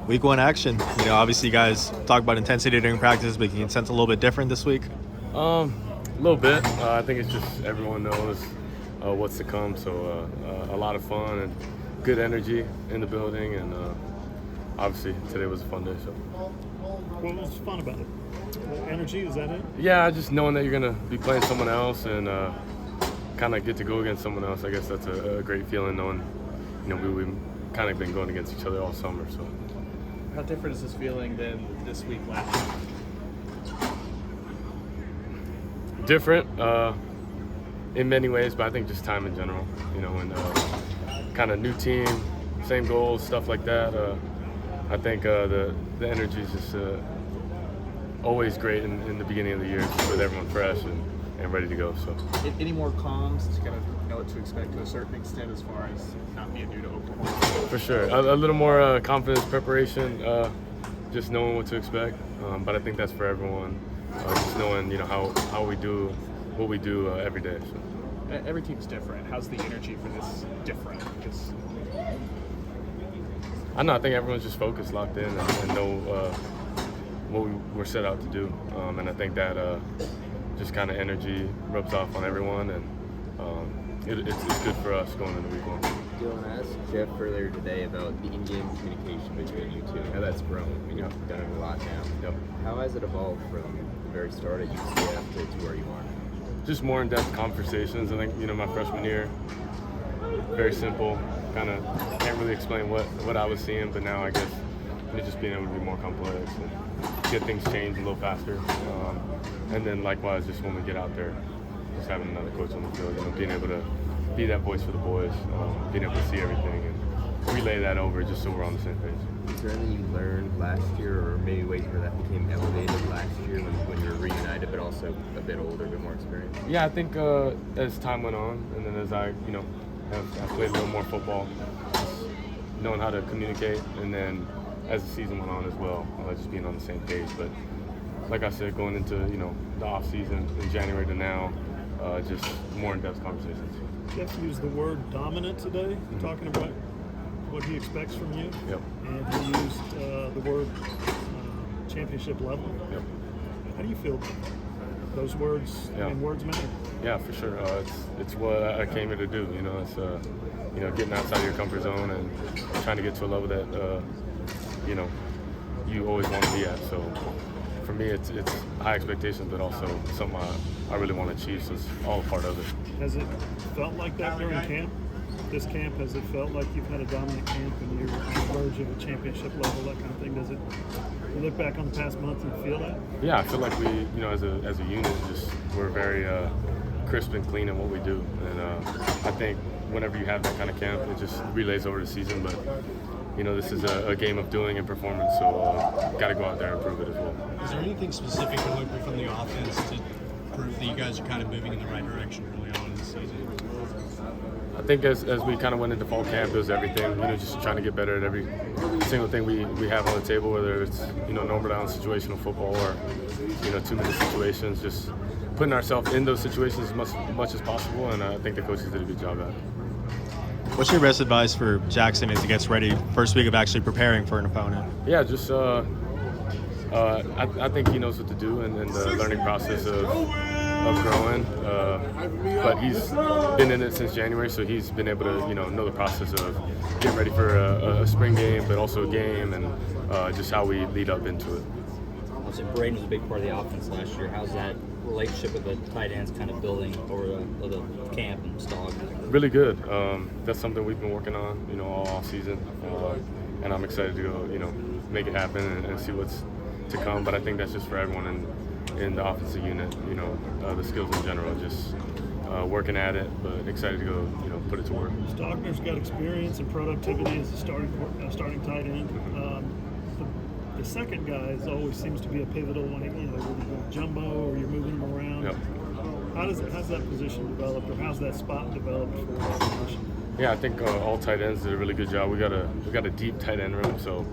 Week 1 action. Obviously you guys talk about intensity during practice, but can you sense a little bit different this week? A little bit. I think it's just everyone knows what's to come. So a lot of fun and good energy in the building, and obviously today was a fun day. So. What was fun about it? Energy, is that it? Yeah, just knowing that you're gonna be playing someone else and kind of get to go against someone else. I guess that's a great feeling, knowing we've kind of been going against each other all summer. So. How different is this feeling than this week last year? Different in many ways, but I think just time in general, and kind of new team, same goals, stuff like that. I think the energy is just always great in the beginning of the year, just with everyone fresh and ready to go. So, any more calms to kind of know what to expect to a certain extent as far as not being new to Oklahoma? For sure, a little more confidence, preparation, just knowing what to expect. But I think that's for everyone. Just knowing how we do what we do every day. So. Every team's different. How's the energy for this different? Because I know. I think everyone's just focused, locked in, and know what we're set out to do. And I think that just kind of energy rubs off on everyone, and it's good for us going into week 1. Dillon, I asked Jeff earlier today about the in-game communication between you two, how that's grown. I mean, you've done it a lot now. Yep. How has it evolved from the very start at UCF to where you are? Just more in-depth conversations. I think, my freshman year, very simple, kind of can't really explain what I was seeing, but now I guess just being able to be more complex and get things changed a little faster. And then likewise, just when we get out there, just having another coach on the field, being able to be that voice for the boys, being able to see everything and relay that over just so we're on the same page. Is there anything you learned last year, or maybe ways where that became elevated last year when you were reunited, but also a bit older, a bit more experienced? Yeah, I think as time went on, and then as I, have played a little more football, just knowing how to communicate, and then as the season went on as well, just being on the same page. But like I said, going into the off season in January to now, just more in-depth conversations. Jeff used the word dominant today, talking about what he expects from you. Yep. And he used the word championship level. Yep. How do you feel about those words? Yeah. I mean, words matter. Yeah, for sure. It's what I came here to do. It's getting outside of your comfort zone and trying to get to a level that you always want to be at. So for me, it's high expectations, but also something I really want to achieve. So it's all a part of it. Has it felt like that during camp? This camp, has it felt like you've had a dominant camp and you're on the verge of a championship level, that kind of thing? Does it? You look back on the past month and feel that? Yeah, I feel like we, as a unit, we're very crisp and clean in what we do, and I think whenever you have that kind of camp, it just relays over the season. But this is a game of doing and performance, so got to go out there and prove it as well. Is there anything specific to look from the offense to prove that you guys are kind of moving in the right direction early on in the season? I think as we kind of went into fall camp, it was everything, just trying to get better at every single thing we have on the table, whether it's, normal down situational football or, 2-minute situations, just putting ourselves in those situations as much as possible, and I think the coaches did a good job at it. What's your best advice for Jackson as he gets ready, first week of actually preparing for an opponent? Yeah, just I think he knows what to do in the learning process of growing, but he's been in it since January, so he's been able to know the process of getting ready for a spring game, but also a game, and just how we lead up into it. Obviously, Braden was a big part of the offense last year. How's that relationship with the tight ends kind of building over the camp and Stog? Really good. That's something we've been working on, all off season, and I'm excited to go, make it happen and see what's to come. But I think that's just for everyone in the offensive unit, the skills in general, just working at it, but excited to go, put it to work. Stogner's got experience and productivity as a starting tight end. The second guy always seems to be a pivotal one, whether you're jumbo or you're moving him around. Yep. How's that position developed, or how's that spot developed for that position? Yeah, I think all tight ends did a really good job. We got a deep tight end room, so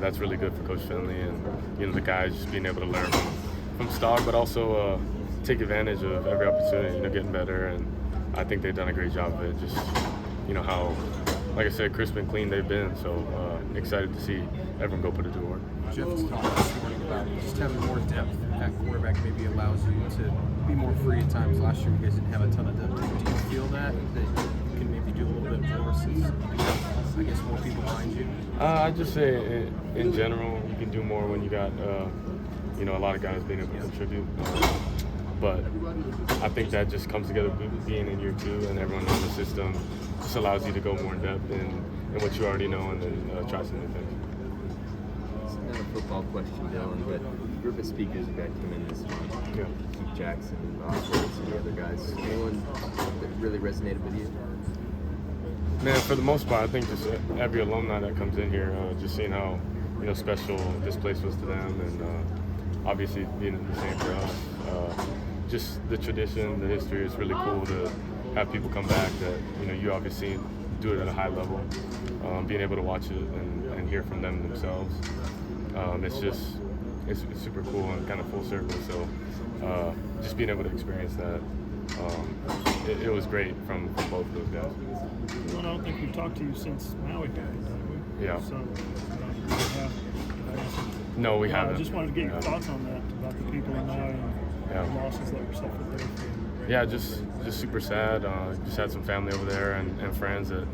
that's really good for Coach Finley and the guys just being able to learn from Stog, but also take advantage of every opportunity, getting better. And I think they've done a great job of it. Just how like I said, crisp and clean they've been. So excited to see everyone go put it to work. Jeff was talking this morning about just having more depth at quarterback maybe allows you to be more free at times. Last year you guys didn't have a ton of depth. Do you feel that you can maybe do a little bit more since you have, I guess, more people behind you? I just say in general you can do more when you got you know, a lot of guys being able to contribute. But I think that just comes together being in year 2 and everyone in the system just allows you to go more in depth in what you already know and then try some new things. It's not a football question, Dillon, but the group of speakers who got come in this month, Yeah. Keith Jackson, Oswald, and the other guys, anyone that really resonated with you? Man, for the most part, I think just every alumni that comes in here, just seeing how, you know, special this place was to them, and obviously being the same for us. Just the tradition, the history, is really cool to have people come back that, you know, you obviously do it at a high level. Being able to watch it and hear from them themselves, it's super cool and kind of full circle. So just being able to experience that, it was great from both of those guys. Well, I don't think we've talked to you since Maui happened, have we? Yeah. So, No, we haven't. I just wanted to get your thoughts on that, about the people in Maui and Yeah. the losses that were suffered there. Yeah, just super sad. Just had some family over there and friends that,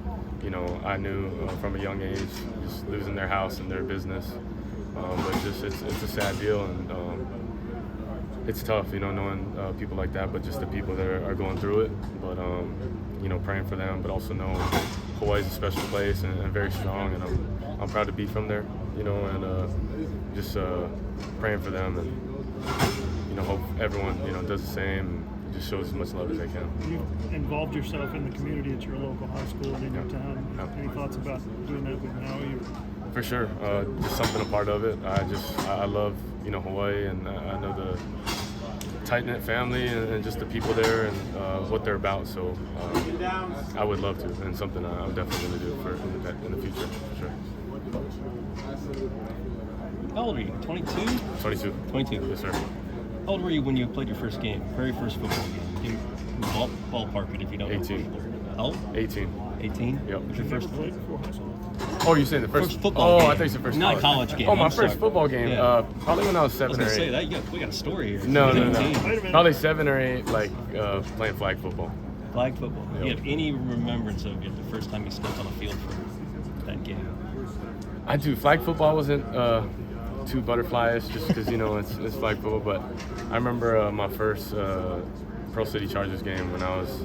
you know, I knew from a young age, just losing their house and their business. But just it's a sad deal, and it's tough, you know, knowing people like that. But just the people that are going through it. But you know, praying for them, but also know Hawaii's a special place and very strong, and I'm proud to be from there, you know, and just praying for them, and you know, hope everyone, you know, does the same. And just shows as much love as they can. You've involved yourself in the community at your local high school and in your town. Yeah. Any thoughts about doing that with Maui? Or? For sure, just something a part of it. I love, you know, Hawaii, and I know the tight-knit family and just the people there and what they're about. So I would love to, and something I'm definitely going to do for in the future, for sure. How old are you? 22? 22. 22. Yes, sir. How old were you when you played your first game, very first football game? Ballpark it if you don't 18. know. How old? 18. 18? Yep. What's your Never first? played before high school. Oh, you're saying the first football game. I thought you said first Not college game. Oh, my I'm first sorry. football game. Yeah. Probably when I was I 7 was or going to 8. say that. We got a story here. No. 18. Wait a minute. Probably 7 or 8, like playing flag football. Flag football. Yep. You have any remembrance of it, the first time you stepped on a field for that game? I do. Flag football wasn't too butterflies, just because, you know, it's flag football. But I remember my first Pro City Chargers game when I was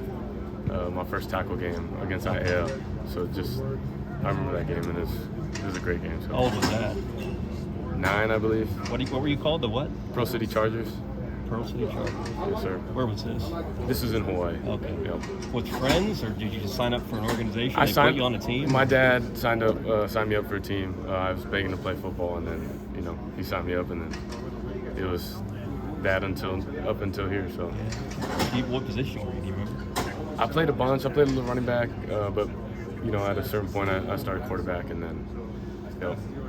my first tackle game against IAL. So just I remember that game, and it was a great game. So How old was that? 9, I believe. What were you called? The what? Pro City Chargers. Pearl City Chargers. Yes, sir. Where was this? This is in Hawaii. Okay. Yep. With friends, or did you just sign up for an organization? I They signed put you on a team? My dad signed me up for a team. I was begging to play football, and then, you know, he signed me up, and then it was that up until here. So What position were you? Do you remember? I played a bunch. I played a little running back, but you know, at a certain point, I started quarterback, and then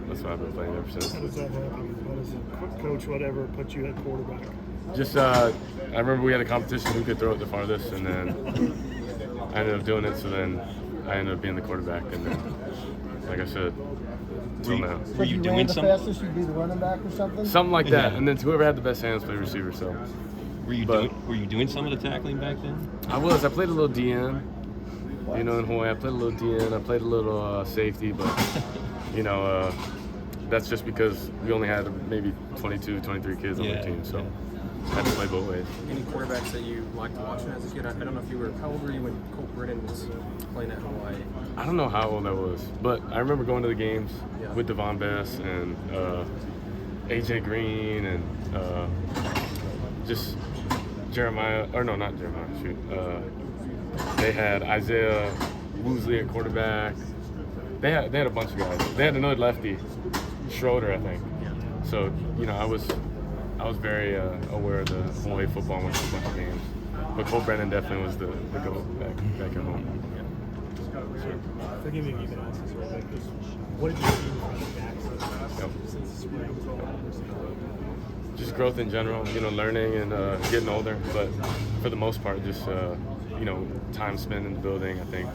that's what I've been playing ever since. How does that happen? How does a coach, whatever, put you at quarterback? Just I remember we had a competition who could throw it the farthest, and then I ended up doing it. So then I ended up being the quarterback, and then, like I said, till now. Were you doing something? fastest, you'd be the running back or something? Something like that, Yeah. and then whoever had the best hands played receiver. So Were you doing some of the tackling back then? I played a little DN. You know, in Hawaii, I played a little DN. I played a little safety, but you know, that's just because we only had maybe 22, 23 kids on the team, so I had to play both ways. Any quarterbacks that you liked watching as a kid? I don't know if you were. How old were you when Colt Brennan was playing at Hawaii? I don't know how old I was, but I remember going to the games Yeah. with Devon Bess and AJ Green and just Jeremiah. Or no, not Jeremiah. Shoot. They had Isaiah Woosley at quarterback. They had a bunch of guys. They had another lefty, Schroeder, I think. So, you know, I was very aware of the Hawaii football and went to a bunch of games. But Cole Brennan definitely was the go back at home. Forgive me if you've been asked this already, but what did you see from the back Yep. since the spring? Just growth in general, you know, learning and getting older. But for the most part, just, you know, time spent in the building, I think,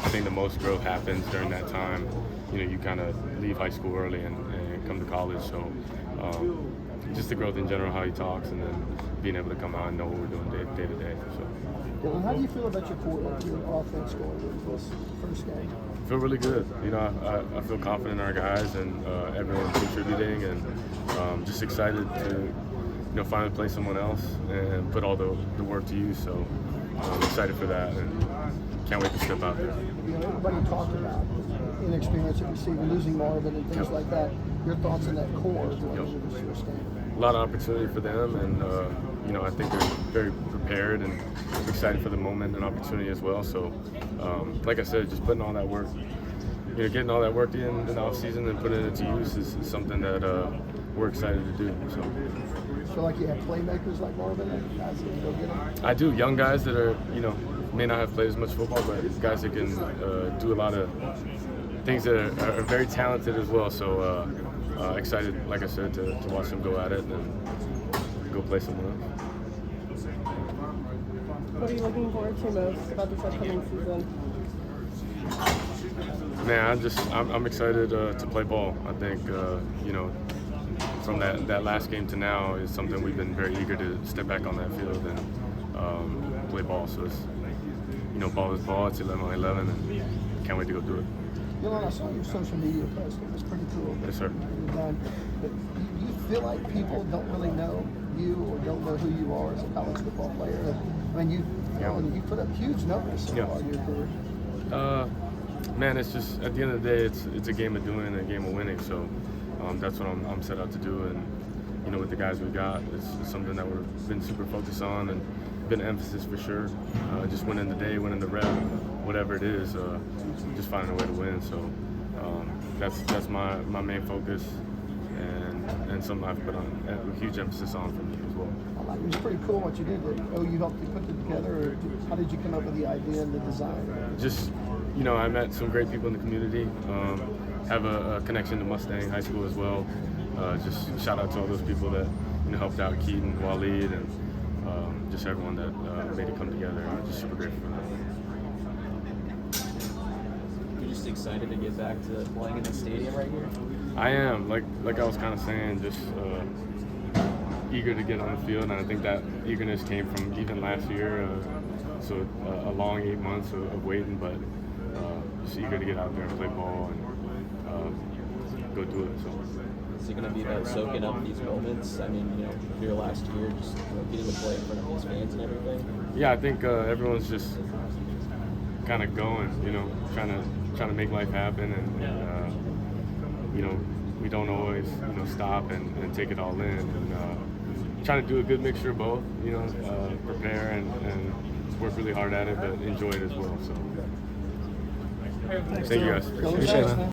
I think the most growth happens during that time. You kind of leave high school early and come to college. So just the growth in general, how he talks, and then being able to come out and know what we're doing day to day. So. Dillon, how do you feel about your offense going into this first game? I feel really good. I feel confident in our guys and everyone contributing, and just excited to finally play someone else and put all the work to use. So I'm excited for that and can't wait to step out there. Everybody talked about inexperience at receiver, losing Marvin and things like that. Your thoughts on that core going into this first game? A lot of opportunity for them, and I think they're very prepared and excited for the moment and opportunity as well. So, like I said, just putting all that work, getting all that work in the off season and putting it to use is something that we're excited to do. So, feel like you have playmakers like Marvin and guys that can go get them? I do. Young guys that are, may not have played as much football, but guys that can do a lot of things that are very talented as well. So excited, like I said, to watch them go at it and go play somewhere else. What are you looking forward to most about this upcoming season? Man, I'm excited to play ball. I think from that last game to now is something we've been very eager to step back on that field and play ball. So it's ball is ball. It's 11 on 11, and can't wait to go do it. Dillon, I saw your social media post. It was pretty cool. Yes, sir. But do you feel like people don't really know you or don't know who you are as a college football player? I mean, you put up huge numbers so far in your career. Man, it's just at the end of the day, it's a game of doing and a game of winning. So that's what I'm set out to do. And with the guys we got, it's something that we've been super focused on and been an emphasis for sure. Just winning the day, winning the rep, whatever it is, just finding a way to win. So that's my main focus and something I've put on a huge emphasis on for me as well. It was pretty cool what you did. You helped put it together, or how did you come up with the idea and the design? Just, I met some great people in the community. Have a connection to Mustang High School as well. Just shout out to all those people that helped out Keaton, Waleed, and just everyone that made it come together. I'm just super grateful for that. You're just excited to get back to playing in the stadium right here? I am, like I was kind of saying, just eager to get on the field, and I think that eagerness came from even last year. So a long 8 months of waiting, but just eager to get out there and play ball and go do it. So. Is it going to be about soaking up these moments? I mean, your last year, just getting to play in front of these fans and everything. Yeah, I think everyone's just kind of going, trying to make life happen, and we don't always, stop and take it all in, and trying to do a good mixture of both, prepare and work really hard at it, but enjoy it as well. So, thank you guys. Appreciate it, man.